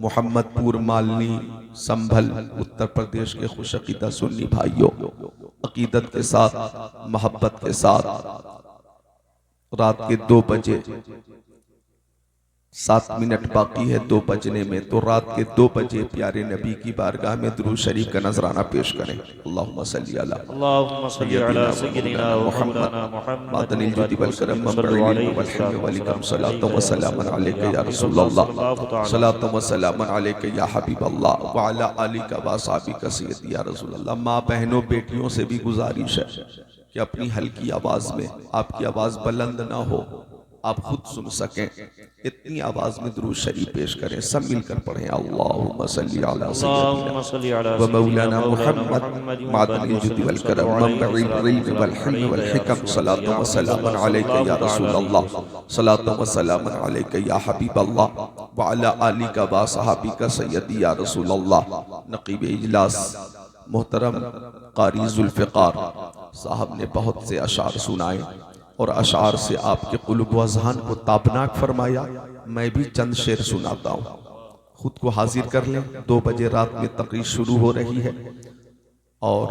मोहम्मदपुर, मालनी, संभल, उत्तर प्रदेश के खुश अकीदा सुन्नी भाइयों, अकीदत के साथ, मोहब्बत के साथ रात के 2 बजे 7 मिनट बाकी है 2 बजने में, तो रात के 2 बजे प्यारे नबी की बारगाह में दुरूद शरीफ का नजराना पेश करें। अल्लाहुम्मा सल्ली अला सय्यदिना मुहम्मद मादनिल जुदी वल करम मंबइल वल हिल्म वल इकराम सलातो व सलामन अलैका या रसूलल्लाह सलातो व सलामन अलैका या हबीबल्लाह व अला आलिका व असहाबिका सय्यदी या रसूलल्लाह। माँ बहनों बेटियों से भी गुजारिश है कि अपनी हल्की आवाज में, आपकी आवाज बुलंद ना हो, आप खुद सुन सकें, इतनी आवाज में दुरूद शरीफ पेश करें। सब मिलकर पढ़ें अल्लाहुम्मा सल्ली अला सय्यदिना व मौलाना मुहम्मद मादनिल जुदी वल करम मंबइल इल्म वल हिल्म वल हिकम सलातो व सलामन अलैका या रसूलल्लाह सलातो व सलामन अलैका या हबीबल्लाह व अला आलिका व असहाबिका सय्यदी या रसूलल्लाह। नकीब इजलास मोहतरम कारी जुल्फ़िकार साहब ने बहुत से अशार सुनाए और अशार से आपके क़ुल्ब व अज़हान को ताबनाक फरमाया। मैं भी चंद शेर सुनाता हूँ, खुद को हाजिर कर लें। 2 बजे रात में तकरीर शुरू हो रही है और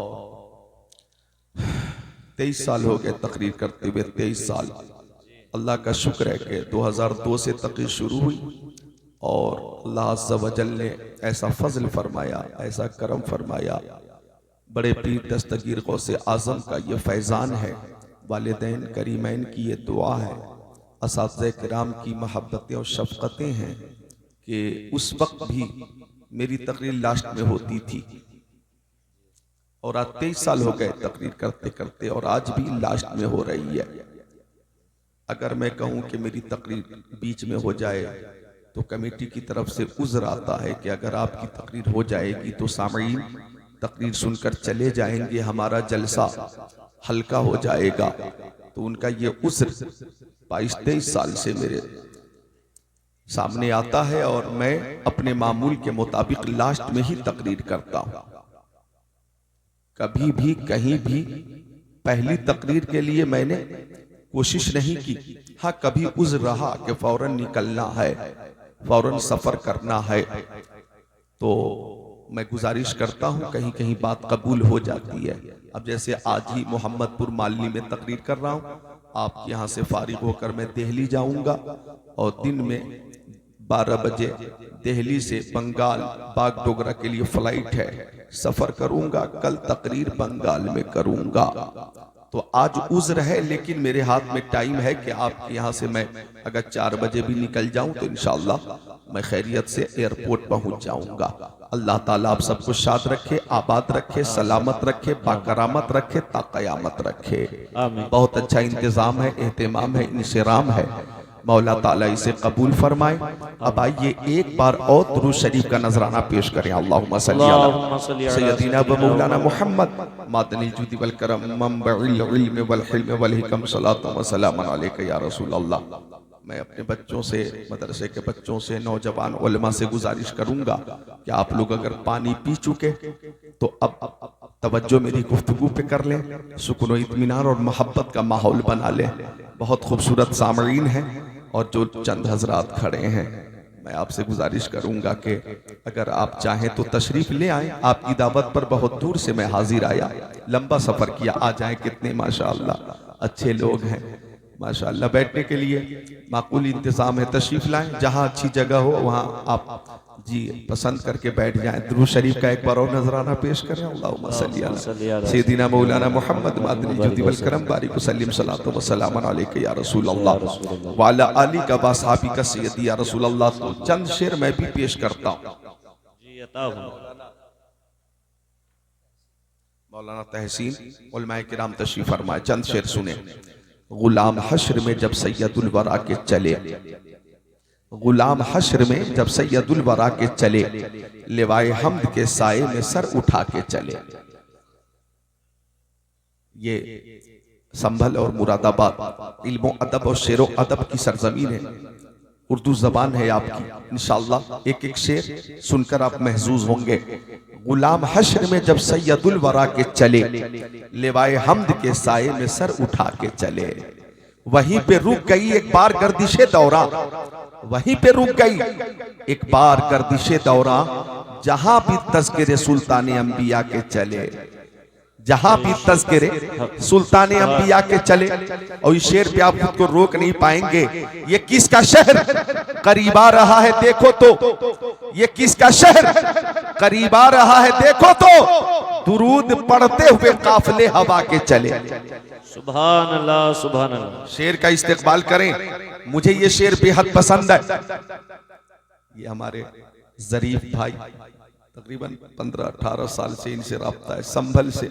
23 साल हो गए तकरीर करते हुए, 23 साल। अल्लाह का शुक्र है कि 2002 से तकरीर शुरू हुई और अल्लाह अज़्ज़ा व जल ने ऐसा फजल फरमाया, ऐसा करम फरमाया। बड़े पीर दस्तगीर गौसे आज़म का ये फैज़ान है, वालिदैन करीमैन की ये दुआ है, असातिज़े किराम की मोहब्बतें और शफ़क़तें हैं कि उस वक्त भी मेरी तकरीर लास्ट में होती थी और आज 23 साल हो गए तकरीर करते करते और आज भी लास्ट में हो रही है। अगर मैं कहूँ कि मेरी तकरीर बीच में हो जाए तो कमेटी की तरफ से उज़्र आता है कि अगर आपकी तकरीर हो जाएगी तो सामईन तकरीर सुनकर चले जाएंगे, हमारा जलसा हल्का हो जाएगा। तो उनका ये उज़्र 22-23 साल से मेरे सामने आता है और मैं अपने मामूल के मुताबिक लास्ट में ही तकरीर करता हूं। कभी भी कहीं भी पहली तकरीर के लिए मैंने कोशिश नहीं की। हाँ, कभी उज़्र रहा कि फौरन निकलना है, फौरन सफर करना है, तो मैं गुजारिश करता हूं, कहीं कहीं बात कबूल हो जाती है। अब जैसे आज ही मोहम्मदपुर मालनी में तकरीर कर रहा हूं, आप यहां से फारिग होकर मैं दिल्ली जाऊंगा और दिन में 12 बजे दिल्ली से बंगाल बागडोगरा के लिए फ्लाइट है, सफर करूंगा। कल तकरीर बंगाल में करूंगा। तो आज उज़्र है, लेकिन मेरे हाथ में टाइम है कि आपके यहाँ से मैं अगर 4 बजे भी निकल जाऊं तो इंशाअल्लाह मैं खैरियत से एयरपोर्ट पहुंच जाऊंगा। अल्लाह ताला आप सबको शाद रखे, आबाद रखे, सलामत रखे, बाकरामत रखे, ताक़यामत रखे। बहुत अच्छा इंतज़ाम है, एहतमाम है, इंसिराम है। मौला ताला इसे कबूल फरमाए। अब आइए एक बार और दुरूद शरीफ का नजराना पेश करें। अल्लाहुम्मा सल्ली अला सय्यदिना व मौलाना मुहम्मद मादनिल जुदी वल करम मंबइल इल्म वल हिल्म वल हिकम सलातो व सलामन अलैका या रसूलल्लाह। मैं अपने बच्चों से, मदरसे के बच्चों से, नौजवान उलमा से गुजारिश करूंगा कि आप लोग अगर पानी पी चुके तो अब तवज्जो मेरी गुफ्तगू पे कर लें, सुकून और इत्मीनान और मोहब्बत का माहौल बना लें। बहुत खूबसूरत सामईन हैं और जो चंद हजरात खड़े हैं, मैं आपसे गुजारिश करूंगा कि अगर आप चाहें तो तशरीफ ले आएं। आपकी दावत पर बहुत दूर से मैं हाजिर आया, लंबा सफर किया। आ जाएं, कितने माशाअल्लाह अच्छे लोग हैं, माशाअल्लाह। बैठने के लिए माकूल इंतजाम है, तशरीफ लाएं। जहां अच्छी जगह हो वहां आप जी पसंद करके बैठ जाएं। दुरूद शरीफ का एक बार और नजराना पेश करें। अल्लाहुम्मा सल्ली अला सय्यदिना मौलाना मुहम्मद मादनिल जुदी वल करम बारिक वसल्लिम सलातो व सलामन अलैका या रसूलल्लाह व अला आलिका व असहाबिका सय्यदी या रसूलल्लाह। तो चंद शेर मैं भी पेश करता हूं। मौलाना तहसीन उलमाए किराम तशरीफ फरमाए, चंद शेर सुने। गुलाम हश्र में जब सैयदुल वरा के चले, गुलाम हश्र में जब सैयदुल वरा के चले, लिवाए हम्द के साए में सर उठा के चले। ये संभल और मुरादाबाद इल्मो अदब और शेरो अदब की सरजमीन है, उर्दू जबान है आपकी। इंशाअल्लाह एक एक शेर सुनकर आप महजूज होंगे। गुलाम हश्र में जब सैयदुल वरा के चले, लिवाए हम्द के साए में सर उठा के चले। वहीं पे रुक गई एक बार गर्दिशे दौरा, वहीं पे रुक गई एक बार गर्दिशे दौरा, जहां भी तज़किरे सुल्तान अंबिया के चले, जहां भी तज़किरे सुल्तान अंबिया के चले। और इस शेर पे आप खुद को रोक नहीं पाएंगे। ये किसका शहर करीब आ रहा है देखो तो, ये किसका शहर करीब आ रहा है देखो तो, दुरूद पढ़ते हुए काफिले हवा के चले। सुभान अल्लाह सुभान अल्लाह। शेर का इस्तेमाल करें, मुझे ये शेर बेहद पसंद है। ये हमारे जरीफ भाई तकरीबन 15-18 साल से इनसे राब्ता है, संभल से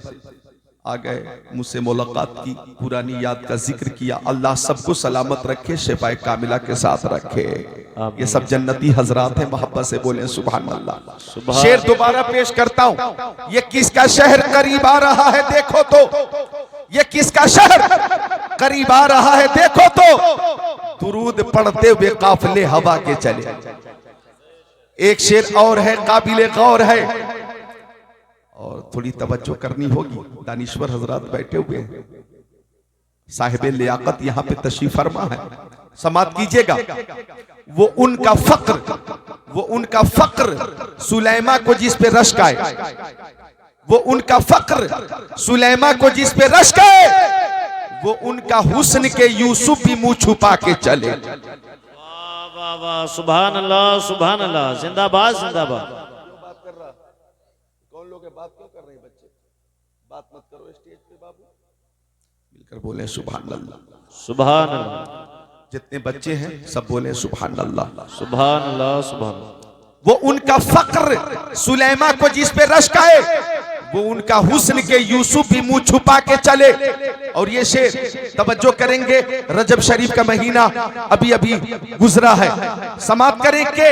आ गए, मुझसे मुलाकात की, पुरानी याद का जिक्र किया। अल्लाह सबको सलामत रखे, शिफाए कामिला के साथ रखे। ये सब जन्नती हजरात हैं, मोहब्बत से बोले सुभान अल्लाह। शेर दोबारा पेश करता हूं। ये किसका शहर करीब आ रहा है देखो तो, ये किसका शहर करीब आ रहा है देखो तो, दुरूद पढ़ते हुए काफिले हवा के चले। एक शेर और है, काबिले गौर है, और थोड़ी तवज्जो करनी होगी। दानिश्वर हजरात बैठे हुए हैं, साहिबे लियाकत यहां पे तशरीफ फरमा है, समात कीजिएगा। वो उनका फक्र सुलैमा को जिस पे रश्क आए, वो उनका फक्र सुलैमा को जिस पे रश्क आए, वो उनका हुस्न के यूसुफ भी मुंह छुपा के चले। वाह वाह सुभान अल्लाह सुभान अल्लाह। जिंदाबाद जिंदाबाद। कौन लोग बात क्यों कर रहे हैं बच्चे? बात मत करो स्टेज पे बाबू, मिलकर बोले सुभान अल्लाह सुभान अल्लाह। जितने बच्चे हैं सब बोले सुभान अल्लाह सुभान अल्लाह सुभान अल्लाह। वो उनका फक्र सुलैमा को जिस पे रश्क आए, वो उनका हुस्न के यूसुफ भी मुंह छुपा के चले। और ये शेर तवज्जो करेंगे, रजब शरीफ का महीना अभी अभी गुजरा है, समाप्त करें के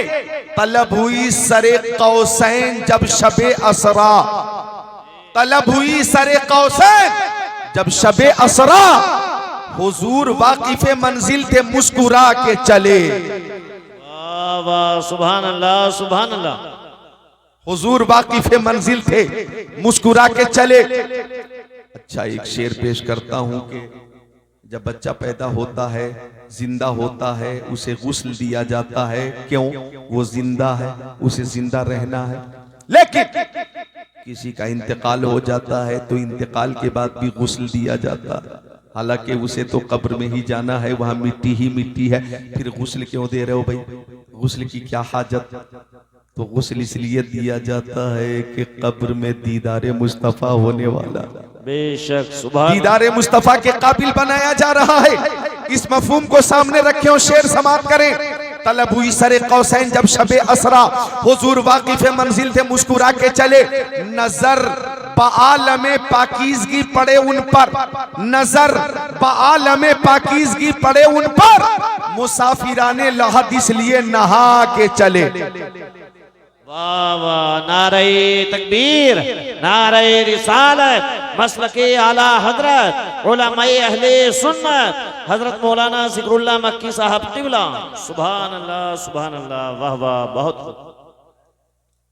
तलब हुई सरे कौसैन जब शबे असरा, तलब हुई सरे कौसैन जब शबे असरा, हुजूर वाकिफे मंजिल थे मुस्कुरा के चले। वाह वाह सुभान अल्लाह सुभान अल्लाह। हुजूर वाकिफे मंजिल थे मुस्कुरा के चले। अच्छा, एक शेर पेश करता हूं कि जब बच्चा पैदा होता है, जिंदा होता है, उसे गुस्ल दिया जाता है। क्यों? वो जिंदा है, उसे जिंदा रहना है। लेकिन किसी का इंतकाल हो जाता है तो इंतकाल के बाद भी गुस्ल दिया जाता है, हालांकि उसे तो कब्र में ही जाना है, वहां मिट्टी ही मिट्टी है। फिर गुस्ल क्यों दे रहे हो भाई? गुस्ल की क्या हाजत? तो गुस्ल इसलिए दिया जाता है कि कब्र में दीदारे मुस्तफा होने वाला, बेशक सुभान, दीदारे मुस्तफा के काबिल बनाया जा रहा है। इस मफहूम को सामने रखे और शेर समाप्त करें। तलब हुई सरे कौसैन जब शबे असरा, हुजूर वाकिफे मंजिल थे मुस्कुरा के चले। नजर बालमे पाकीज़गी पड़े उन पर, नजर बालमे पाकीज़गी पड़े उन पर, मुसाफिराने लहद इसलिए नहा के चले। वाह वाह। नारे तकबीर, नारे रिसालत, मसलके आला हजरत उलमाए अहले सुन्नत हजरत मौलाना ज़िक्रुल्लाह मक्की साहब क़िबला। सुभान अल्लाह सुभान अल्लाह। वाह वाह बहुत।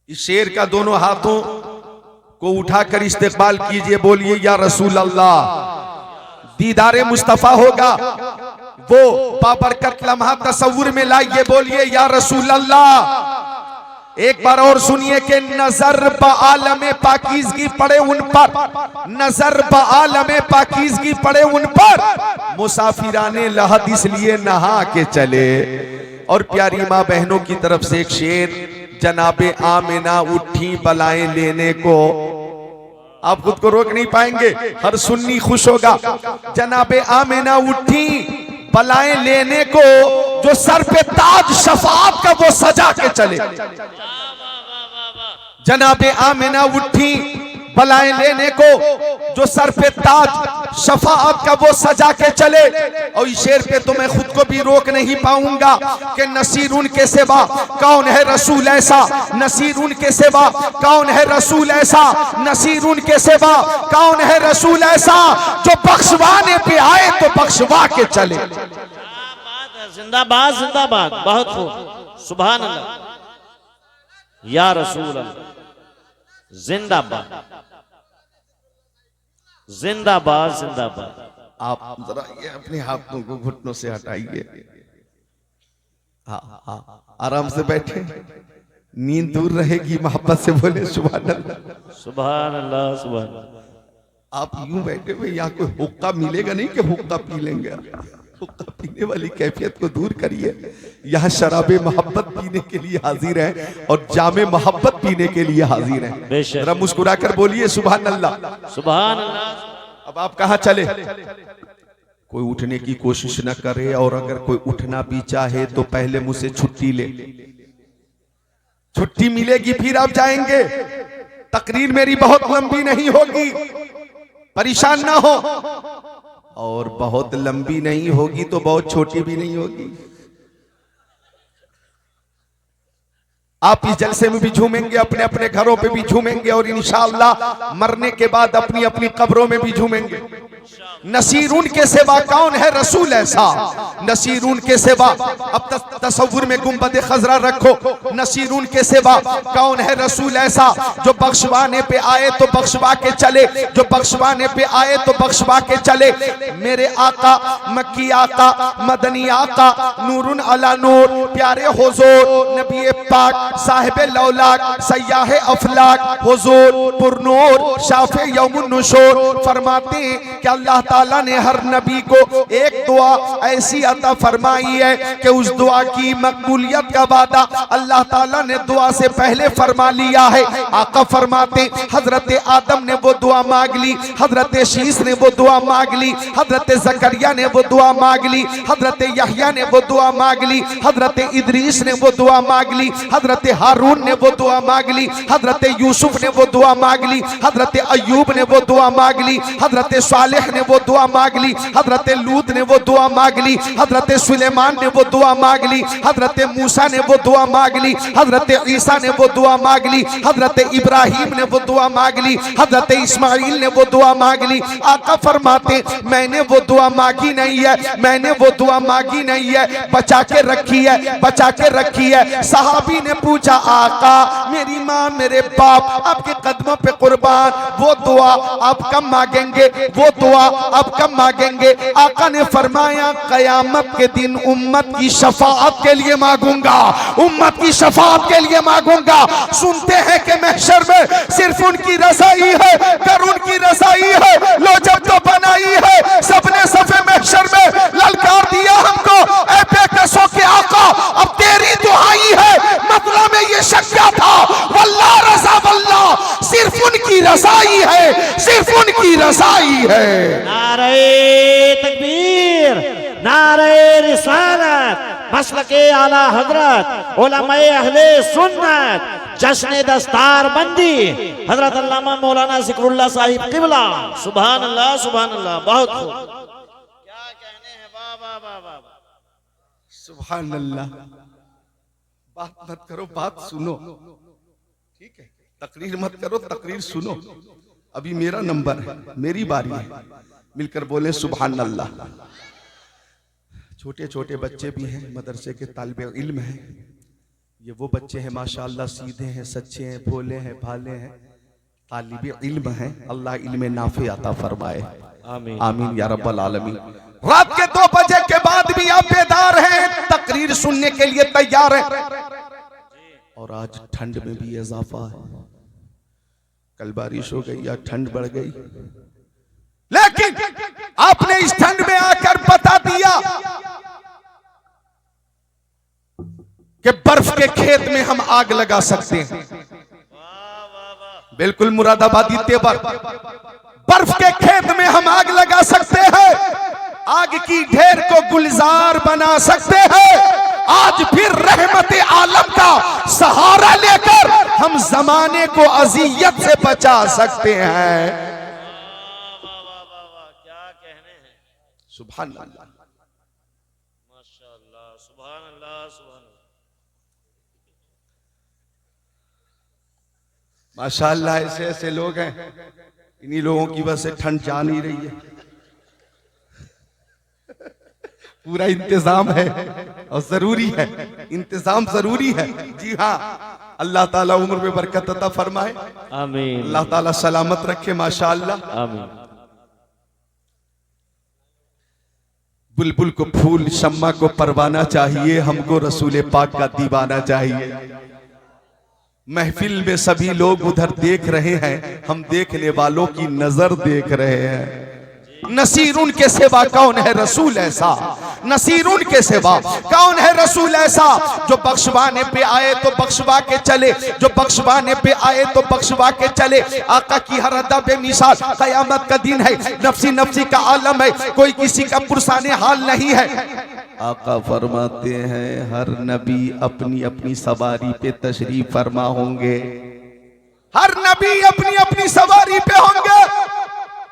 इस शेर का दोनों हाथों को उठाकर इस्तेक़बाल कीजिए, बोलिए या रसूल अल्लाह। दीदारे मुस्तफा होगा वो बाबरकत लम्हा तसव्वुर में लाइए, बोलिए या रसूल अल्लाह। एक बार और सुनिए कि नजर बालमे पाकीज़गी पड़े उन पर, नजर बालमे पाकीज़गी पड़े उन पर, मुसाफिराने लहद इसलिए नहा के चले। और प्यारी माँ बहनों की तरफ से एक शेर, जनाबे आमिना उठी बलाएं लेने को। आप खुद को रोक नहीं पाएंगे, हर सुन्नी खुश होगा। जनाबे आमिना उठी बलाएं लेने को, जो सर पे ताज शफाअत का वो सजा के चले। जनाबे आमिना उठी बलाएं लेने को, जो सर पे ताज शफाअत का वो सजा के चले। और इस शेर पे तो मैं खुद को भी रोक नहीं पाऊंगा कि नसीर उनके सिवा कौन है रसूल ऐसा, नसीर उनके सिवा कौन है रसूल ऐसा, नसीर उनके सिवा कौन है रसूल ऐसा, जो बख्शवाने पे आए तो बख्शवा के चले। जिंदाबाद जिंदाबाद। बहुत खूब। सुभान अल्लाह या रसूल अल्लाह। जिंदाबाद जिंदाबाद जिंदाबाद। आप जरा ये अपने हाथों को घुटनों से हटाइए। हाँ हाँ, आराम से बैठे, नींद दूर रहेगी। मोहब्बत से बोले सुभान अल्लाह। सुभान अल्लाह, सुभान अल्लाह। आप यूं बैठे हुए, यहाँ कोई हुक्का मिलेगा नहीं कि हुक्का पी लेंगे। हुक्का पीने वाली कैफियत को दूर करिए। यहाँ शराबे मोहब्बत पीने के लिए हाजिर है और जामे मोहब्बत पीने के लिए हाजिर है। बेशक। जरा मुस्कुरा कर बोलिए सुभान अल्लाह। सुभान अल्लाह। अब आप कहाँ चले? कोई उठने की कोशिश न करे, और अगर कोई उठना भी चाहे तो पहले मुझसे छुट्टी ले। छुट्टी मिलेगी फिर आप जाएंगे। तकरीर मेरी बहुत लंबी नहीं होगी, परेशान ना हो, और बहुत लंबी नहीं होगी तो बहुत छोटी भी नहीं होगी। आप इस जलसे में भी झूमेंगे, अपने अपने घरों पे भी झूमेंगे, और इंशाअल्लाह मरने के बाद अपनी अपनी कब्रों में भी झूमेंगे। नसीरून के सिवा कौन है रसूल ऐसा? नसीरून के सिवा, अब तसव्वुर में गुंबद खजरा रखो, नसीरून के सिवा कौन है रसूल ऐसा जो बख्शवाने पे आए तो बख्शवा के चले, जो बख्शवाने पे आए तो बख्शवा के चले। मेरे आका, मक्की आका, मदनी आका, नूरुन अला नूर, प्यारे हुजूर नबी पाक साहिब लौलाक सयाह अफलाक हुजूर पुरनूर शाफे यौमुन नुशूर फरमाते हैं कि अल्लाह ताला ने हर नबी को एक दुआ ऐसी अता फरमाई है कि उस दुआ की मकबूलियत का वादा अल्लाह ताला ने दुआ से पहले फरमा लिया है। आका फरमाते हजरत आदम ने वो दुआ मांग ली, हजरत शीस ने वो दुआ मांग ली, हजरत जकरिया ने वो दुआ मांग ली, हजरत यहया ने वो दुआ मांग ली, हजरत इदरीस ने वो दुआ मांग ली, हजरत हारून ने वो दुआ मांग ली, हजरत यूसुफ ने वो दुआ मांग ली, हजरत अय्यूब ने वो दुआ मांग ली, हजरत सालेह ने वो दुआ मांग ली, हजरत लूत ने वो दुआ मांग ली, हजरत सुलेमान ने वो दुआ मांग ली, हजरत मूसा ने वो दुआ मांग ली, हजरत ईसा ने वो दुआ मांग ली, हजरत इब्राहिम ने वो दुआ मांग ली, हजरत इस्माइल ने वो दुआ मांग ली। आका फरमाते मैंने वो दुआ मांगी नहीं है, मैंने वो दुआ मांगी नहीं है, बचा के रखी है, बचा के रखी है। सहाबी ने पूछा आका मेरी माँ मेरे बाप आपके कदमों पे कुर्बान, वो दुआ आप कब मांगेंगे, वो दुआ आप कब मांगेंगे? आका ने फरमाया कयामत के दिन उम्मत की शफाअत के लिए मांगूंगा, उम्मत की शफाअत के लिए मांगूंगा। सुनते हैं कि महशर में सिर्फ उनकी रज़ाई है, कर उनकी रज़ाई है, लो जब तो बनाई है सबने सफे महशर में ललकार दिया हमको, ऐ बेकसों के आका अब तेरी दुहाई है। मतलब में ये शक क्या था? वल्लाह रज़ा वल्लाह सिर्फ उनकी रज़ाई है, सिर्फ उनकी रज़ाई है। नारे तकबीर, नारे रिसालत, मसलके आला हजरत, उलमाए अहले सुन्नत, जश्न दस्तार बंदी हजरत अल्लामा मौलाना जिक्रुल्लाह साहिब किबला। सुभान अल्लाह, सुभान अल्लाह। बहुत खूब, क्या कहने हैं, वाह वाह वाह वाह, सुभान अल्लाह। बात मत करो, बात सुनो, ठीक है? तकरीर मत करो, तकरीर सुनो। अभी मेरा नंबर है, मेरी बारी है, मिलकर बोले सुभान अल्लाह। छोटे छोटे बच्चे भी हैं, मदरसे के तालिबे इल्म हैं। ये वो बच्चे हैं माशाअल्लाह, सीधे हैं, सच्चे हैं, भोले हैं, भाले हैं, तालिबे इल्म हैं। अल्लाह इल्म नाफे अता फरमाए, आमीन आमीन या रब्बल आलमीन। रात के 2 बजे के बाद भी आप बेदार हैं, तकरीर सुनने के लिए तैयार हैं। और आज ठंड में भी इजाफा है, कल बारिश हो गई या ठंड बढ़ गई, लेकिन आपने इस ठंड में आकर बता दिया कि बर्फ के खेत में हम आग लगा सकते हैं। बिल्कुल मुरादाबादी तेवर, बर्फ के खेत में हम आग लगा सकते हैं, आग की ढेर को गुलजार बना सकते हैं। आज फिर रहमत आलम का सहारा लेकर हम जमाने को अजियत से बचा सकते हैं। क्या कहने हैं, सुभान अल्लाह, माशाअल्लाह, सुभान अल्लाह, सुभान अल्लाह। माशाअल्लाह ऐसे ऐसे लोग हैं, इन्हीं लोगों की वजह से ठंड जा नहीं रही है। पूरा इंतजाम है और जरूरी है, इंतजाम जरूरी है। जी हाँ, अल्लाह ताला उम्र में बरकत अता फरमाए, आमीन, अल्लाह ताला सलामत रखे, माशाअल्लाह। आमीन। बुलबुल को फूल, शम्मा को परवाना चाहिए, हमको रसूल पाक का दीवाना चाहिए। महफिल में सभी लोग उधर देख रहे हैं, हम देखने वालों की नजर देख रहे हैं। नसीर उनके सिवा कौन है रसूल ऐसा, नसीर उनके सिवा कौन है रसूल ऐसा, जो बख्शवाने पे आए तो बख्शवा के चले, जो बख्शवाने पे आए तो बख्शवा के चले। आका की हर अदा बेमिसाल, कयामत का दिन है, नफ्सी नफ्सी का आलम है, कोई किसी का पुरसाने हाल नहीं है। आका फरमाते हैं हर नबी अपनी अपनी सवारी पे तशरीफ फरमा होंगे, हर नबी अपनी अपनी सवारी पे होंगे।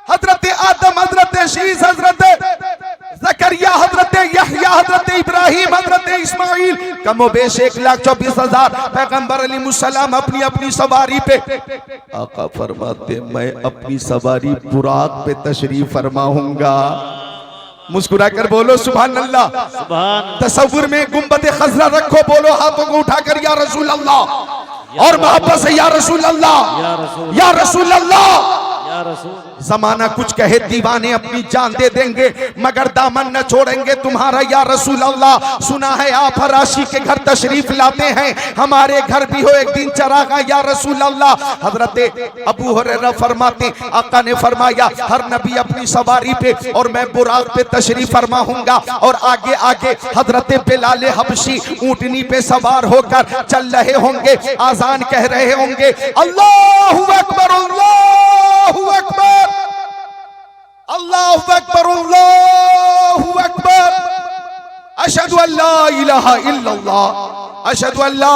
हजरत आदम, हजरत शीस, हजरत ज़करिया, हजरत यहया, हजरत इब्राहिम, हजरत इस्माइल, कमोबेश 1,24,000 पैगंबर अलैहिस्सलाम अपनी अपनी सवारी पे। आका फरमाते मैं अपनी सवारी बुराक पे तशरीफ फरमाऊंगा। मुस्कुरा कर बोलो सुभान अल्लाह। तसव्वुर में गुंबद खजरा रखो, बोलो हाथों को उठाकर या रसूल अल्लाह, और मोहब्बत से या रसूल अल्लाह, या रसूल अल्लाह। जमाना कुछ कहे दीवाने अपनी जान दे देंगे, मगर दामन न छोड़ेंगे तुम्हारा या रसूल अल्लाह। सुना है आप फराशी के घर तशरीफ लाते हैं, हमारे घर भी हो एक दिन चरागा या रसूल अल्लाह। हजरत अबू हुरैरा फरमाते आका ने फरमाया हर नबी अपनी सवारी पे और मैं बुराक पे तशरीफ फरमाऊंगा। और आगे आगे हजरत बिलाल हबशी ऊंटनी पे सवार होकर चल रहे होंगे, आजान कह रहे होंगे अल्लाहु अकबर, अल्लाहु अकबर, अल्लाहु अकबर, अल्लाहु अकबर, अशहदु अल्ला इलाहा इल्लल्लाह, अशहदु अल्ला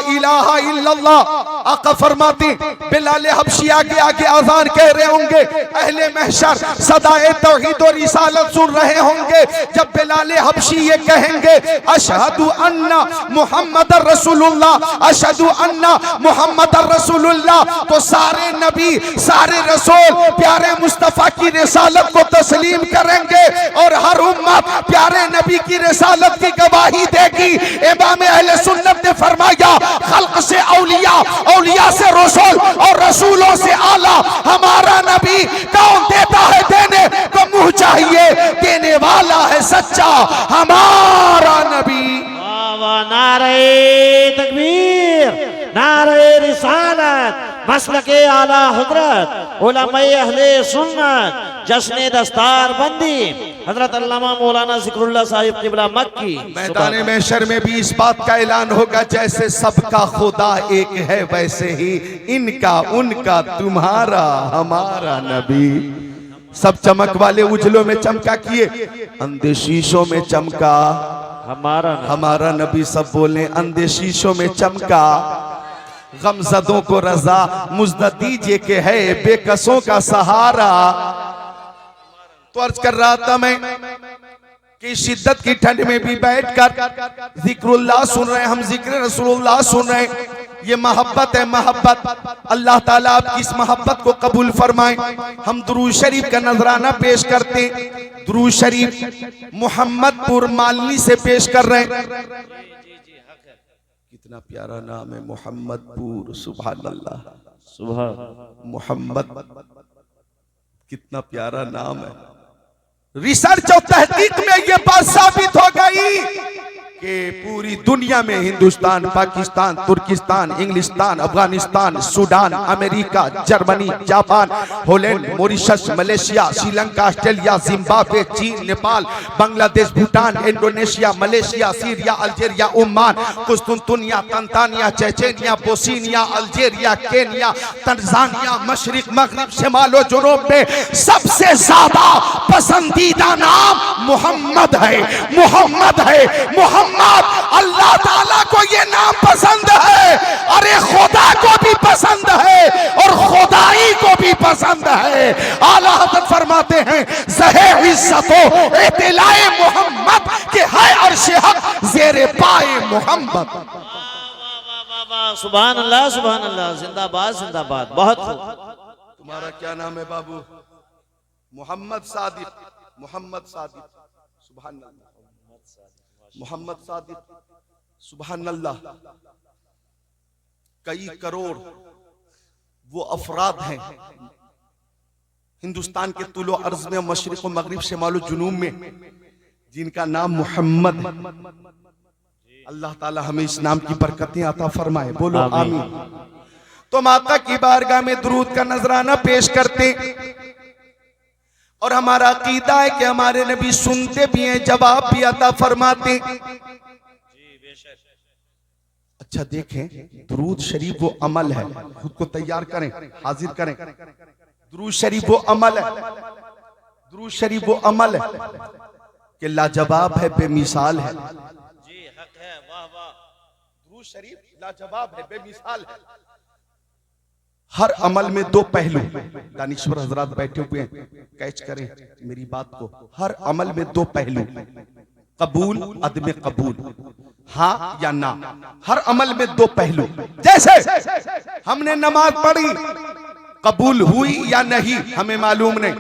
इलाहा इल्लल्लाह। आका फरमाते बिलाल हबशी आगे आगे आजान कह रहे होंगे, अहले महशर सदाए तौहीद और रिसालत सुन रहे होंगे। जब बिलाल हबशी ये कहेंगे अशहदु अन्ना मुहम्मदर रसूलुल्लाह, अशहदु अन्ना मुहम्मदर रसूलुल्लाह, तो सारे नबी सारे रसूल प्यारे मुस्तफा की रिसालत को तस्लीम करेंगे और हर उम्मत प्यारे नबी की रिसालत की गवाही देगी। इमाम अहले सुन्नत ने फरमाया खल्क से औलिया, औलिया से रसूल और रसूलों से आला हमारा नबी। कौन देता है देने को मुंह चाहिए, देने वाला है सच्चा हमारा नबी। नारे तकबीर, नारे रिसालत, मसलके आला हजरत, उलमाए अहले सुन्नत, जश्न दस्तार बंदी हजरत अल्लामा मौलाना जिक्रुल्लाह साहिब क़िबला मक्की। मैदान महशर में भी इस बात का ऐलान होगा जैसे सबका खुदा एक है वैसे ही इनका उनका तुम्हारा हमारा नबी। सब चमक वाले उजलों में चमका किए, अंधे शीशों में चमका हमारा नबी। सब बोले अंधे शीशों में चमका, गमजदों को रजा मुज्द दीजिए के है बेकसों का सहारा। तो अर्ज कर रहा था मैं कि शिद्दत की ठंड में भी बैठकर जिक्रुल्लाह सुन रहे हैं, हम जिक्र रसूलुल्लाह सुन रहे हैं। ये मोहब्बत है, मोहब्बत। अल्लाह ताला आपकी इस मोहब्बत को कबूल फरमाए। हम दुरूद शरीफ का नजराना पेश करते, दुरूद शरीफ मोहम्मदपुर मालनी से पेश कर रहे हैं। कितना प्यारा नाम है मोहम्मदपुर, सुभान अल्लाह, सुभान मोहम्मद कितना प्यारा नाम है। रिसर्च और तहकीक में यह बात साबित हो गई कि पूरी दुनिया में हिंदुस्तान, पाकिस्तान, तुर्किस्तान, इंग्लिस्तान, Afghanistan, Sudan, America, Germany, Japan, Holland, Mauritius, Malaysia, Sri Lanka, Australia, Zimbabwe, चीन, Nepal, Bangladesh, Bhutan, Indonesia, Malaysia, Syria, Algeria, Oman, कुस्तुनतुनिया, Tanzania, Chechnya, Bosnia, Algeria, Kenya, Tanzania, मशरिक, मगरिब, शिमाल और जुनूब में सबसे ज्यादा पसंदीदा नाम मोहम्मद है, मोहम्मद है, मोहम्मद। अल्लाह ताला को ये नाम पसंद है, अरे खुदा को भी पसंद है और खुदाई को भी पसंद है। आला हज़रत फरमाते हैं ज़हे इज्जतो इत्तिलाए मोहम्मद के है अर्शे हक ज़ेरे पाए मोहम्मद। सुभान अल्लाह, सुभान अल्लाह, जिंदाबाद जिंदाबाद। बहुत खूब। तुम्हारा क्या नाम है बाबू? मोहम्मद सादिक, मोहम्मद सादिक, सुभान अल्लाह, मोहम्मद सादिक, सुभान अल्लाह। कई करोड़ वो अफराद हैं हिंदुस्तान के तुलो अर्ज में, मशरिक और मगरिब, शिमाल और जुनूब में, जिनका नाम मोहम्मद है। अल्लाह ताला हमें इस नाम की बरकतें अता फरमाए, बोलो आमीन। तो आका की बारगाह में दुरूद का नजराना पेश करते और हमारा अकीदा है कि हमारे नबी सुनते भी हैं, जवाब भी अता फरमाते। अच्छा देखें, दुरूद शरीफ वो अमल है, खुद को तैयार करें, हाजिर करें। दुरूद शरीफ वो अमल है, दुरूद शरीफ वो अमल है कि लाजवाब है, बेमिसाल है। जी हक है, वाह वाह। दुरूद शरीफ लाजवाब है, बेमिसाल है। हर अमल में दो पहलू, दानिश्वर हजरात बैठे हुए हैं, कैच करें मेरी बात को। हर अमल में दो पहलू, कबूल अदम कबूल, हाँ या ना। हर अमल में दो पहलू। जैसे हमने नमाज पढ़ी, कबूल हुई या नहीं हमें मालूम नहीं,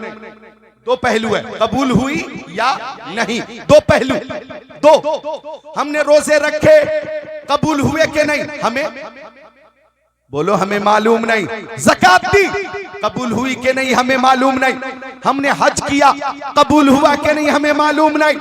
दो पहलू है, कबूल हुई या नहीं, दो पहलू। दो, हमने रोजे रखे, कबूल हुए कि नहीं हमें बोलो, हमें मालूम नहीं। ज़कात दी, कबूल हुई कि नहीं हमें मालूम नहीं। हमने हज किया, कबूल हुआ कि नहीं हमें मालूम नहीं।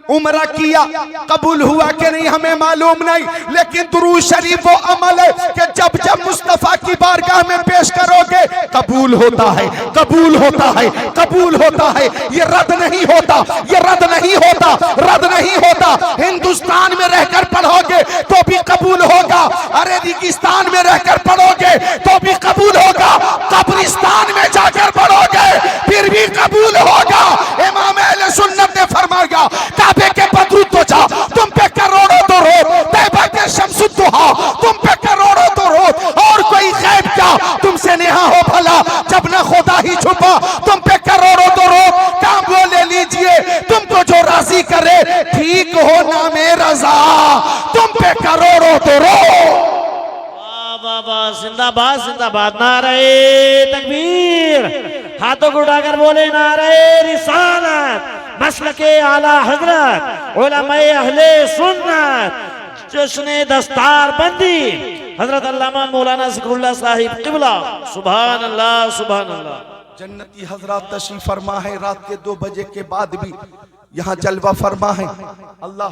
उम्रा किया, कबूल हुआ कि नहीं हमें मालूम नहीं। लेकिन दुरूद शरीफ वो अमल है कि जब जब मुस्तफा की बारगाह में पेश करोगे, कबूल होता है, कबूल होता है, कबूल होता है। ये रद्द नहीं होता, ये रद्द नहीं होता, रद्द नहीं होता। हिंदुस्तान में रहकर पढ़ोगे तो भी कबूल होगा, अरे रेगिस्तान में रहकर पढ़ोगे तो भी कबूल होगा, कब्रिस्तान में जाकर पढ़ोगे फिर भी कबूल होगा। इमाम अहले सुन्नत ने फरमाया, काबे के बदरूद जा, तुम पे करोड़ों दुरूद, तैबा के शम्सुद्दुहा तुम पे करोड़ों दुरूद, और कोई गैब क्या तुमसे नेहा हो भला, जब ना खुदा ही छुपा तुम पे करोड़ों दुरूद। काम वो ले लीजिए, तुमको जो राजी करे, ठीक हो ना में रजा, तुम पे करोड़ों दुरूद। बाबा जिंदाबाद जिंदाबाद, नारे तकबीर, हाथों को उठाकर बोले नारे रिसालत, मसलके आला हजरत, उलमाए अहले सुन्नत, जश्ने दस्तार बंदी हजरत अल्लामा मौलाना ज़िक्रुल्लाह साहिब क़िबला। सुभान अल्लाह, सुभान अल्लाह। जन्नती हजरत तशरीफ फरमा है, रात के 2 बजे के बाद भी यहाँ जलवा फरमा है। अल्लाह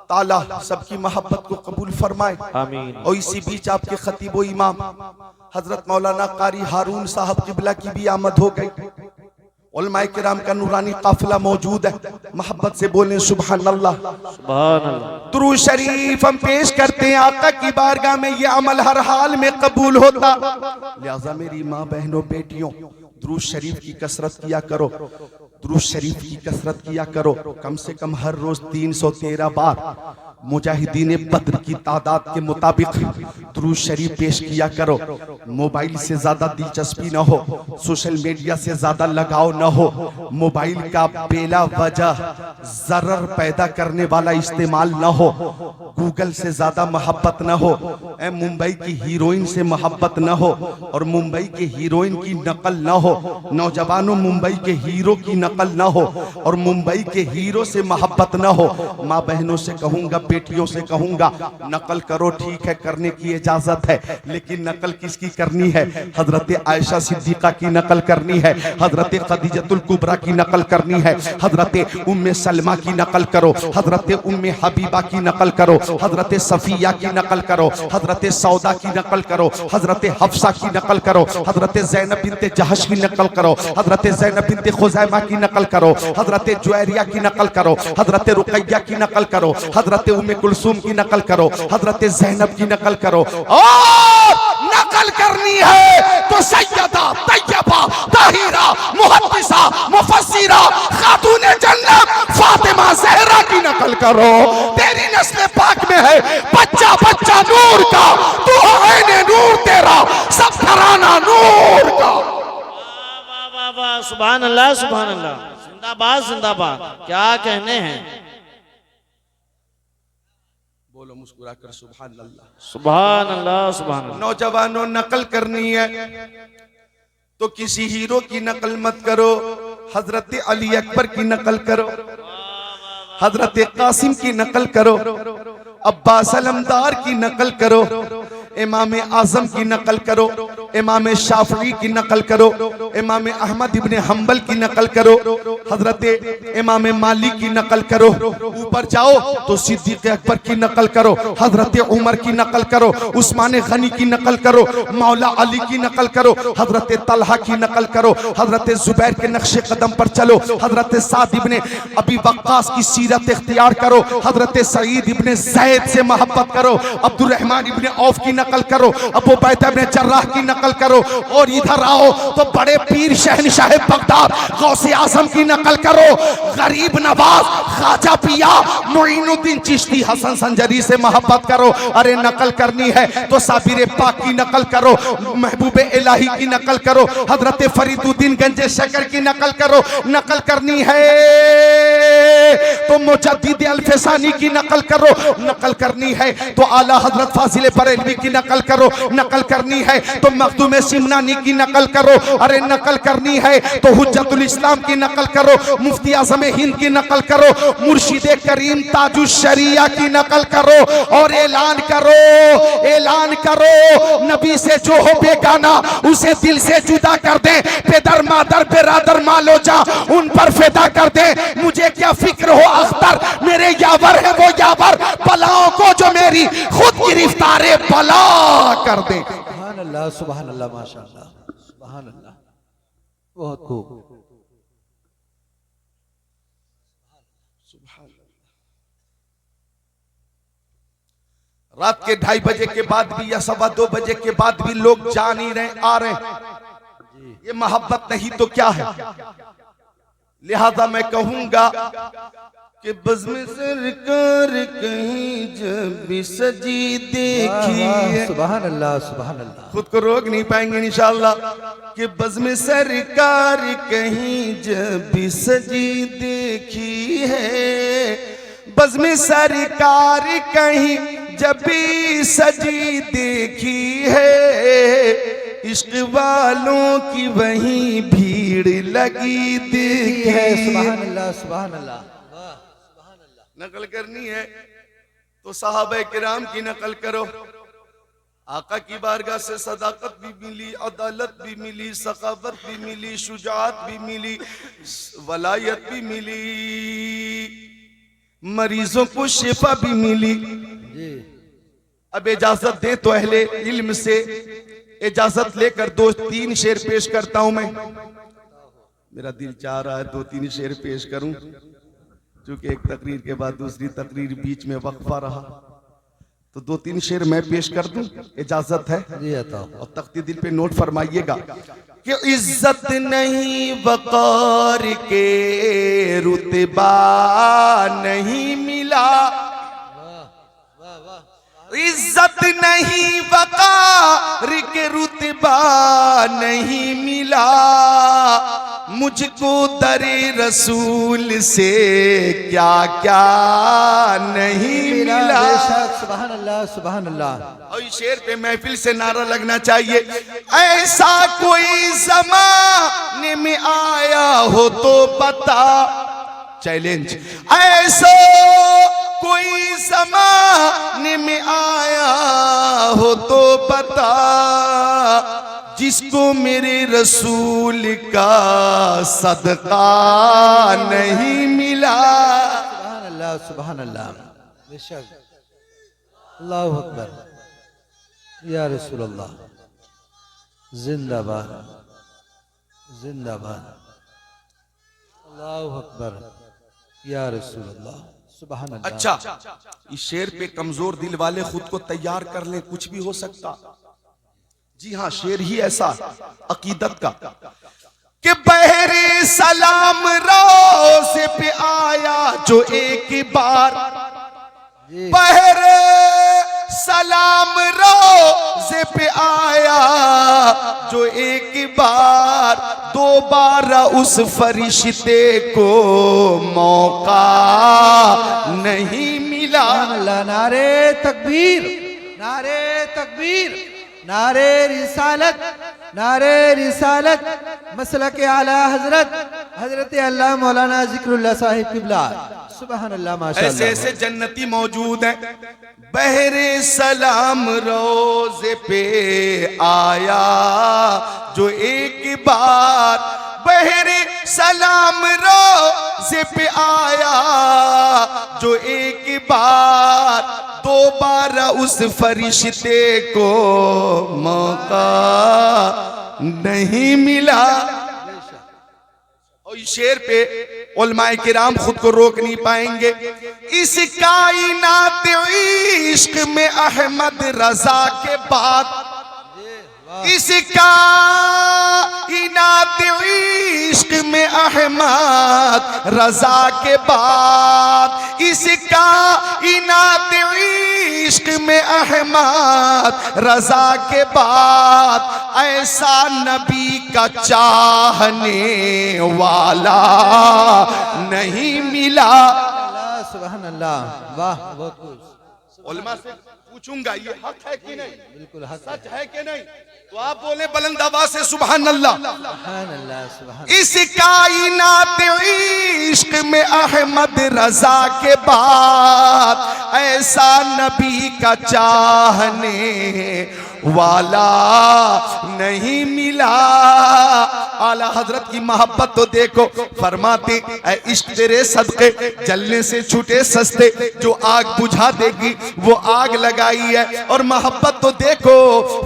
ताला सबकी मोहब्बत को कबूल फरमाए, आमीन। और इसी बीच आपके खतीब व इमाम हजरत मौलाना कारी हारून साहब क़िबला की भी आमद हो गई। उलमाए किराम का नूरानी काफिला मौजूद है, मोहब्बत से बोलें सुभान अल्लाह, सुभान अल्लाह। दुरूद शरीफ हम पेश करते हैं, आका की बारगाह में ये अमल हर हाल में कबूल होता। लिहाजा मेरी माँ बहनों बेटियों, दुरूद शरीफ की कसरत किया करो, दुरूद शरीफ की कसरत किया करो। कम से कम हर रोज 313 बार मुजाहिदीन बद्र की तादाद के मुताबिक दुरूद शरीफ पेश किया करो। मोबाइल से ज्यादा दिलचस्पी न हो, सोशल मीडिया से ज्यादा लगाव न हो, मोबाइल का बेला वजह जरर पैदा करने वाला इस्तेमाल न हो, गूगल से ज्यादा मोहब्बत न हो, मुंबई की हीरोइन से मोहब्बत न हो और मुंबई के हीरोइन की नकल न हो, नौजवानों मुंबई के हीरो की नकल न हो और मुंबई के हीरो से मोहब्बत न हो। माँ बहनों से कहूंगा, बेटियों से कहूंगा, नकल करो, ठीक है, करने की इजाजत है, लेकिन नकल किसकी करनी है? हजरत आयशा सिद्दीका की नकल करनी है, हजरत खदीजतुल कुबरा की नकल करनी है, हजरत उम्मे सलमा की नकल करो, हजरत उम्मे हबीबा की नकल करो, हजरत सफिया की नकल करो, हजरत सौदा की नकल करो, हजरत हफ्सा की नकल करो, हजरत ज़ैनब बिनते जहश की नकल करो, हजरत ज़ैनब बिनते खुज़ैमा की नकल करो, हजरत जुवैरिया की नकल करो, हजरत रुकैया की नकल करो, हजरत उम्मे कुलसूम की नकल करो, हजरत ज़ैनब की नकल करो। और नकल करनी है तो सैयदा तैयबा ताहिरा मुहद्दिसा मुफस्सिरा खातूने जन्नत फातिमा ज़हरा की नकल करो। तेरी नस्ल पाक में है बच्चा बच्चा नूर का, तू आईने नूर तेरा, सब घराना नूर का। वाह वाह वाह, सुभान अल्लाह, सुभान अल्लाह, जिंदाबाद जिंदाबाद, क्या कहने हैं। बोलो मुस्कुरा कर सुभान अल्लाह, सुभान अल्लाह, सुभान अल्लाह। नौजवानों, नकल करनी है तो किसी हीरो की नकल मत करो, हजरत अली अकबर की नकल करो, हजरत कासिम की नकल करो, अब्बास अलमदार की नकल करो, इमाम आजम की नकल करो, इमाम शाफी की नकल करो, इमाम अहमद इब्ने हम्बल की नकल करो, हजरत इमाम मालिक की नकल करो, ऊपर जाओ तो सिद्दीक अकबर की नकल करो, हजरत उमर की नकल करो, उस्मान गनी की नकल करो, मौला अली की नकल करो, हजरत तलहा की नकल करो, हजरत जुबैर के नक्शे कदम पर चलो, हजरत साद इब्ने अबी वक्कास की सीरत इख्तियार करो, हजरत सईद इब्ने ज़ैद से मोहब्बत करो, अब्दुल रहमान इब्ने औफ की नकल करो, अबू बैदा इब्ने जर्राह की नकल करो, और इधर आओ तो बड़े पीर शहनशाह बगदाद गौसे आजम की नकल करो, गरीब नवाज ख्वाजा पिया मुइनुद्दीन चिश्ती हसन संजरी से मोहब्बत करो। अरे नकल करनी है तो साबिर पाक की नकल करो, महबूब इलाही की नकल करो, हजरत फरीदुद्दीन गंजे शकर की नकल करो, नकल करनी है तो मुजद्दिद अल-फसानी की नकल करो, नकल करनी है तो आला हजरत फाजिल बरेलवी की नकल करो, नकल करनी है तो मखदूम सिमनानी की नकल करो, अरे नकल करनी है तो हुज्जतुल इस्लाम की नकल करो, मुफ्ती आज़म हिंद की नकल करो, मुर्शिद करीम ताजुश शरिया की नकल करो, और ऐलान करो नबी से जो हो बेगाना उसे दिल से जुदा कर दे, पेदर मादर बेरादर मालो जा उन पर फिदा कर दे, मुझे क्या फिक्र हो अख्तर मेरे यावर है वो यावर, बलाओं को जो मेरी खुद गिरफ्तारे बला कर दे। सुभान अल्लाह माशाअल्लाह, सुभान अल्लाह, बहुत खूब। रात के 2:30 बजे के बाद भी या 2:15 बजे के बाद भी लोग जा नहीं रहे, आ रहे, ये मोहब्बत नहीं तो क्या है? लिहाजा मैं कहूंगा कि बज़्म सरकार कहीं जब भी सजी देखी है, सुभान अल्लाह, सुभान अल्लाह, खुद को रोक नहीं पाएंगे इंशाअल्लाह, कि बज़्म सरकार कहीं जब भी सजी देखी है, बज़्म सरकार कहीं जब भी सजी देखी है, इश्क वालों की वहीं भीड़ लगी देखी है। सुभान अल्लाह, सुभान अल्लाह, नकल करनी है तो सहाबा किराम की नकल करो, आका की बारगाह से सदाकत भी मिली, अदालत भी मिली, सखावत भी मिली, शुजाअत भी मिली, वलायत भी मिली, मरीजों को शिफा भी मिली। अब इजाजत दे तो अहले इल्म से इजाजत लेकर 2-3 शेर पेश करता हूं मैं, मेरा दिल चाह रहा है 2-3 शेर पेश करूं, क्योंकि एक तकरीर के बाद दूसरी तकरीर बीच में वक्फा रहा, तो 2-3 शेर मैं पेश कर दूं, इजाजत है? और तख्ती दिल पे नोट फरमाइएगा कि इज्जत नहीं वकार के रुतबा नहीं मिला, इज्जत नहीं वकार के रुतबा नहीं मिला, मुझको दरे रसूल से क्या क्या नहीं मिला। सुभान अल्लाह, सुभान अल्लाह। और इस शेर पे महफिल से नारा लगना चाहिए, ऐसा कोई ज़माने में आया हो तो बता, चैलेंज, ऐसा कोई ज़माने में आया हो तो बता, जिसको मेरे रसूल का सदका नहीं मिला। सुभान अल्लाह, सुभान अल्लाह, बेशक, अल्लाहु अकबर, या रसूल अल्लाह, जिंदाबाद, जिंदाबाद, अल्लाहु अकबर, या रसूल अल्लाह, सुभान अल्लाह। अच्छा, इस शेर पे कमजोर दिल वाले खुद को तैयार कर ले, कुछ भी हो सकता। जी हाँ, शेर ही ऐसा अकीदत का कि बहरे सलाम रोज़े पे आया जो एक बार, बहरे सलाम रोज़े पे आया जो एक बार, दोबारा उस फरिश्ते को मौका नहीं मिला। नारे तकबीर, नारे तकबीर, नारे रिसालत, नारे रिसालत, मसलक आला हजरत हजरत अल्लाह मौलाना जिक्रुल्लाह साहिब किबला, सुभान अल्लाह, माशाअल्लाह। ऐसे ऐसे जन्नती मौजूद हैं, बहरे सलाम रोजे पे आया जो एक बार, बहरे सलाम रोजे पे आया जो एक बार, दोबारा उस फरिश्ते को मौका नहीं मिला। और इस शेर पे उलमाए किराम खुद को रोक नहीं पाएंगे। इस कायनात इश्क में अहमद रजा के बाद, इस कायनात इश्क में अहमद रजा के बाद, इस कायनात इश्क में अहमद रजा के बाद, ऐसा नबी का चाहने वाला नहीं मिला। सुभान अल्लाह, वाह बहुत कुछ। उलमा से पूछूंगा ये हक है कि नहीं, बिल्कुल हक सच है कि नहीं, तो आप बोले बुलंद आवाज से सुभान अल्लाह। सुभान अल्लाह, सुभान। इस कायनात इश्क में अहमद रजा के बाद, ऐसा नबी का चाहने वाला नहीं मिला। आला हजरत की मोहब्बत तो देखो, फरमाते ऐ इश्क तेरे सदके जलने से छूटे सस्ते, जो आग बुझा देगी वो आग लगाई है। और मोहब्बत तो देखो,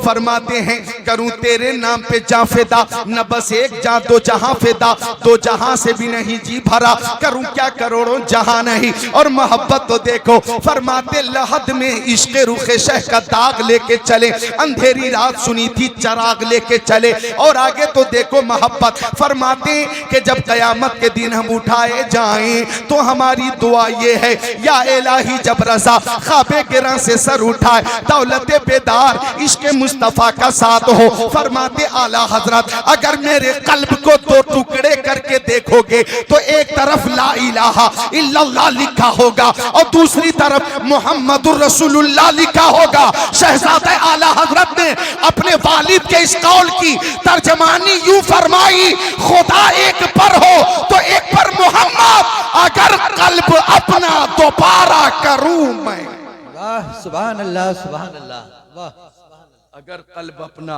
फरमाते हैं करूं तेरे नाम पे जा फिदा, न बस एक जा दो जहां फिदा, दो जहां से भी नहीं जी भरा, करूं क्या करोड़ों जहां नहीं। और मोहब्बत तो देखो, फरमाते लहद में इश्क रुखे शह का दाग लेके चले, अंधेरी रात सुनी थी चराग लेके चले। और आगे तो देखो मोहब्बत, फरमाते कि जब कयामत के दिन हम उठाए जाएं तो हमारी दुआ ये है, या इलाही जब रजा ख्वाबे गिरा से सर उठाए, दौलत बेदार इश्क मुस्तफा का साथ हो। फरमाते आला हजरत अगर मेरे कल्ब को दो टुकड़े करके देखोगे तो एक तरफ ला इलाहा इल्लल्लाह लिखा होगा और दूसरी तरफ मुहम्मदुर रसूलुल्लाह लिखा होगा। शहजादा आला हजरत ने अपने वालिद के इस कौल की तर्जमानी यूं फरमाई, खुदा एक पर हो तो एक पर मोहम्मद, अगर कल्ब अपना दोबारा करूं मैं। वाह सुभान अल्लाह, सुभान अल्लाह, वाह। अगर कल्ब अपना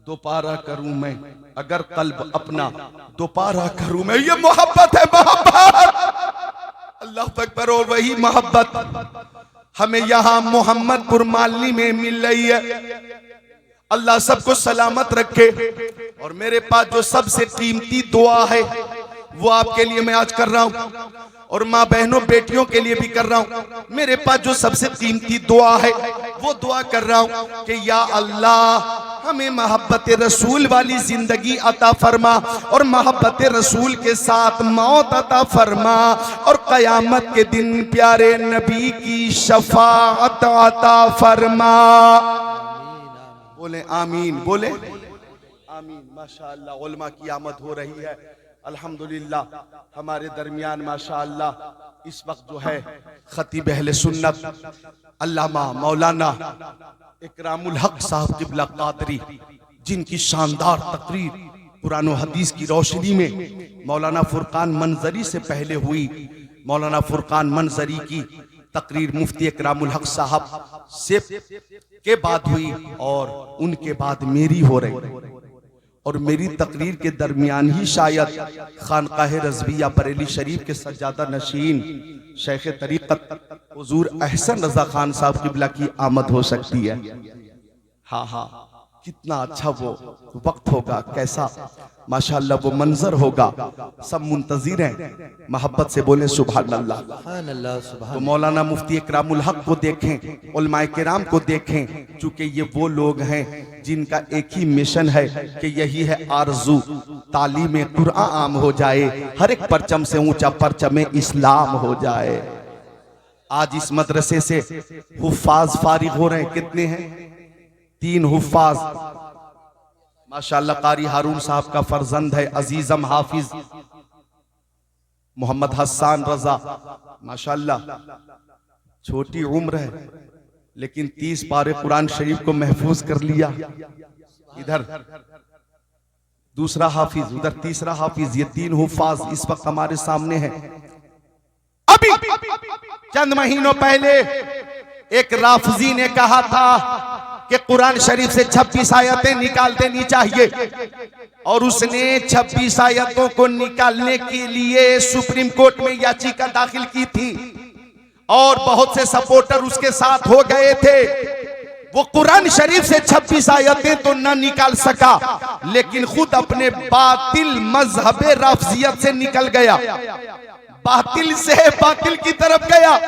दोबारा करूं मैं, अगर कल्ब अपना दोबारा करूं मैं, ये मोहब्बत है, मोहब्बत। अल्लाह अकबर। और वही मोहब्बत हमें यहाँ मोहम्मदपुर मालनी में मिल रही है। अल्लाह सबको सलामत रखे। और मेरे पास जो सबसे कीमती दुआ है वो आपके लिए मैं आज कर रहा हूं, और माँ बहनों बेटियों के लिए भी कर रहा हूं। मेरे पास जो सबसे कीमती दुआ है वो दुआ कर रहा हूं कि या अल्लाह हमें मोहब्बत रसूल वाली जिंदगी अता फरमा, और मोहब्बत रसूल के साथ मौत अता फरमा, और कयामत के दिन प्यारे नबी की शफाअत अता फरमा। बोले आमीन, बोले आमीन। माशाअल्लाह उलमा की आमद हो रही है। अल्हम्दुलिल्लाह हमारे दरमियान माशाअल्लाह इस वक्त जो है खतीब अहले सुन्नत अल्लामा मौलाना इकरामुल हक साहब क़िबला क़ादरी, जिनकी शानदार तकरीर कुरान और हदीस की रोशनी में मौलाना फुरकान मंजरी से पहले हुई। मौलाना फुरकान मंजरी की तकरीर मुफ्ती इकरामुल हक साहब से के बाद हुई, और उनके बाद मेरी हो रही। और मेरी तकरीर के दरमियान ही शायद खानकाह रज़विया बरेली शरीफ के सज्जादा नशीन शेख तरीक़त हुजूर अहसन रजा खान साहब क़िबला की आमद हो सकती है। हाँ हाँ, कितना अच्छा वो वक्त होगा, कैसा माशाअल्लाह वो मंजर होगा। सब मुंतज़िर हैं, मोहब्बत से बोले सुभान अल्लाह। तो मौलाना मुफ्ती इकरामुल हक को देखें, उलमाए किराम को देखें, चूंकि ये वो लोग हैं जिनका एक ही मिशन है कि यही है आरजू, तालीम कुरान आम हो जाए, हर एक परचम से ऊंचा परचम इस्लाम हो जाए। आज इस मदरसे से हुफ्फाज फारिग हो रहे हैं, कितने हैं? 3 हुफ्फाज माशाअल्लाह। कारी हारून साहब का फर्जंद है अजीजम हाफिज मोहम्मद हसन रजा, माशाअल्लाह छोटी उम्र है लेकिन 30 पारे कुरान शरीफ को महफूज कर लिया। इधर दूसरा हाफिज, उधर तीसरा हाफिज, ये 3 हुफ्फाज इस वक्त हमारे सामने हैं। अभी चंद महीनों पहले एक राफजी ने कहा था कि कुरान शरीफ से 26 आयतें निकाल देनी चाहिए, और उसने 26 आयतों को निकालने के लिए सुप्रीम कोर्ट में याचिका दाखिल की थी, और बहुत से सपोर्टर उसके साथ हो गए थे। वो कुरान शरीफ से 26 आयतें तो ना निकाल सका, लेकिन खुद अपने बातिल मजहब राफजियत से निकल गया, बातिल से बातिल की तरफ गया।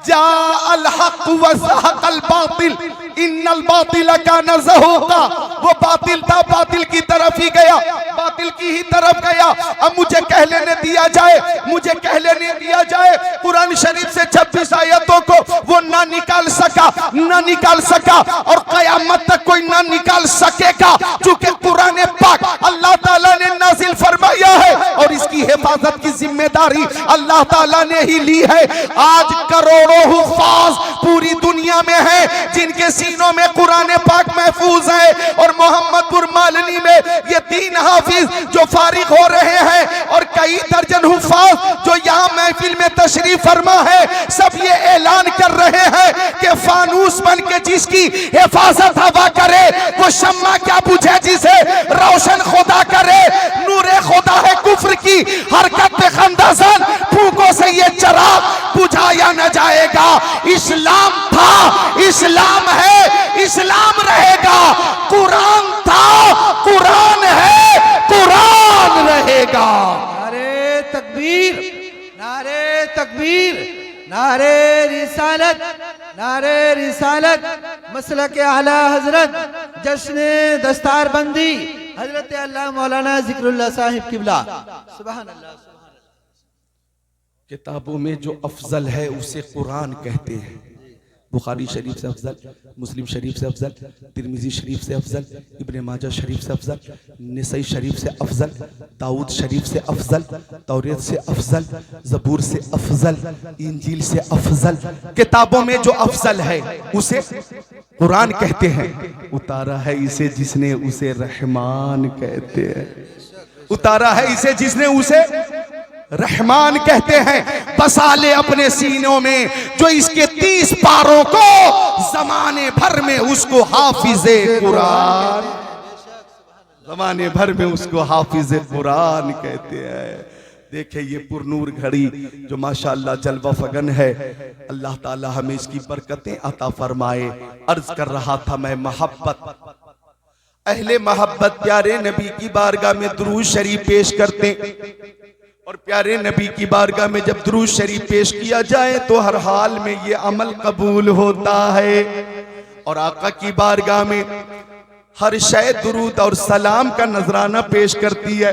जा अल हक व ज़हक़ल बातिल इन्नल बातिल काना ज़हूक़ा। वो बातिल था, बातिल की तरफ ही गया, बातिल की ही तरफ गया। अब मुझे कह लेने दिया जाए, मुझे कह लेने दिया जाए, कुरान शरीफ से 26 आयतों को वो ना निकाल सका, ना निकाल सका, और क़यामत तक कोई ना निकाल सकेगा, क्योंकि कुरान पाक अल्लाह ताला ने नाज़िल फरमाया है, और इसकी हिफाजत की जिम्मेदारी अल्लाह ताला ने ही ली है। आज करोड़ों हुफ़ाज़ पूरी दुनिया में है जिनके सीनों में कुरान पाक महफूज है, और मोहम्मदपुर मालनी में ये 3 हाफिज जो फारिग हो रहे हैं, और कई दर्जन हुफ़ाज़ जो यहाँ महफिल में तशरीफ फरमा है, सब ये ऐलान कर रहे हैं कि फानूस बन के जिसकी हिफाजत हवा करे वो शम्मा क्या बुझे जिसे रोशन खुदा करे। नूरे खुदा है कुफ्र की हरकत पे खंदासन, फूकों से ये चराग बुझाया न जाएगा। इस्लाम था, इस्लाम है, इस्लाम रहेगा। कुरान था, कुरान है, कुरान रहेगा। नारे तकबीर, नारे तकबीर, नारे रिसालत, नारे रिसालत, मसलक आला हजरत, जश्न दस्तारबंदी हजरत अल्लाह मौलाना जिक्रुल्लाह साहिब किबला। सुभान अल्लाह। किताबों में जो अफजल है उसे कुरान कहते हैं। बुखारी शरीफ से अफजल, मुस्लिम शरीफ से अफजल, तिरमिजी शरीफ से अफजल, इब्ने माजा शरीफ से अफजल, निसाई शरीफ से अफजल, दाऊद शरीफ से अफजल, तौरेत से अफजल, ज़बूर से अफजल, इंजील से अफजल। किताबों में जो अफजल है उसे कुरान कहते हैं। उतारा है इसे जिसने उसे रहमान कहते हैं, उतारा है इसे जिसने उसे रहमान कहते हैं। बसा ले अपने सीनों में जो इसके 30 पारों को, जमाने भर में उसको हाफिज़े कुरान, जमाने भर में उसको हाफिज़े कुरान कहते हैं। देखे ये पुरनूर घड़ी जो माशाअल्लाह जलवा फगन है, अल्लाह ताला हमें इसकी बरकतें अता फरमाए। अर्ज कर रहा था मैं, मोहब्बत, अहले मोहब्बत प्यारे नबी की बारगाह में दुरूद शरीफ पेश करते, और प्यारे नबी की बारगाह में जब दुरूद शरीफ पेश किया जाए तो हर हाल में ये अमल कबूल होता है, और आका की बारगाह में हर शय दुरूद और सलाम का नजराना पेश करती है।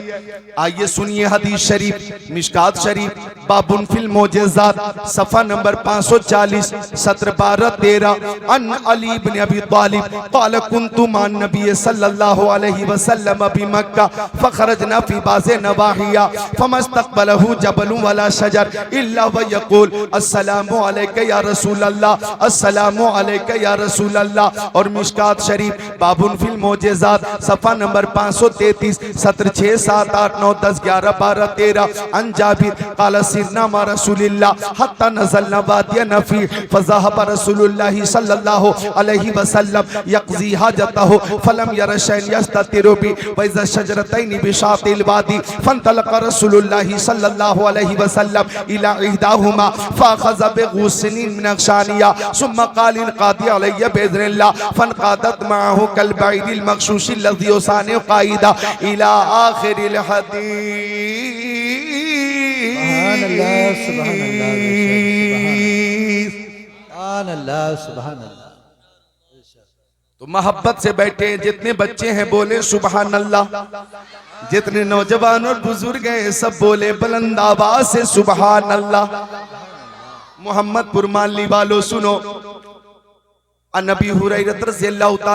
आइए सुनिए हदीस शरीफ, मिशकात शरीफ, बाबुन फिल मोजेज़ात, सफ़ा नंबर 540, सत्र 12-13। अन अली इब्न अबी तालिब क़ाल कुन्तु मान नबी सल्लल्लाहु अलैहि वसल्लम बि मक्का फ़ख़रजना फ़ी बाज़े नवाहिया फ़मस्तक़बलहु जबलुन वला शजर इल्ला व यक़ूल अस्सलामु अलैका या रसूल अल्लाह, अस्सलामु अलैका या रसूल अल्लाह। और मिशकात शरीफ, बाबुन फिल मोजेज़ात, सफ़ा नंबर 533, सत्र 6, 7, 8, 9, 10, 11, 12, 13। अन जाबिर क़ाल सिरना मा रसूलिल्लाह हत्ता नज़लना वादिया नफ़ी फ़ज़हब रसूलुल्लाह सल्लल्लाहु अलैहि वसल्लम यक़ज़ी हाजतहु फ़लम यरा शैअन यस्ततिरु बि व इज़ा शजरतैन बिशातिल वादी फ़न्तलक़ रसूलुल्लाह सल्लल्लाहु अलैहि वसल्लम इला इहदाहुमा फ़अख़ज़ बिग़ुस्निन मिन अग़शानिया सुम्मा क़ाल इनक़ादी अलैया बिइज़्निल्लाह फ़नक़ादत मअहु कल बैरिल मग़शूश लज़ी उसाने क़ाइदा इला आख़िरिल हदीस। सुभान अल्लाह, सुभान अल्लाह, सुभान अल्लाह। तो मोहब्बत से बैठे जितने बच्चे हैं बोले सुभान अल्लाह, जितने नौजवान और बुजुर्ग हैं सब बोले बुलंद आवाज से सुभान अल्लाह। मोहम्मदपुर माली वालों सुनो, अन अबी हुरैरा रज़ियल्लाहु ताला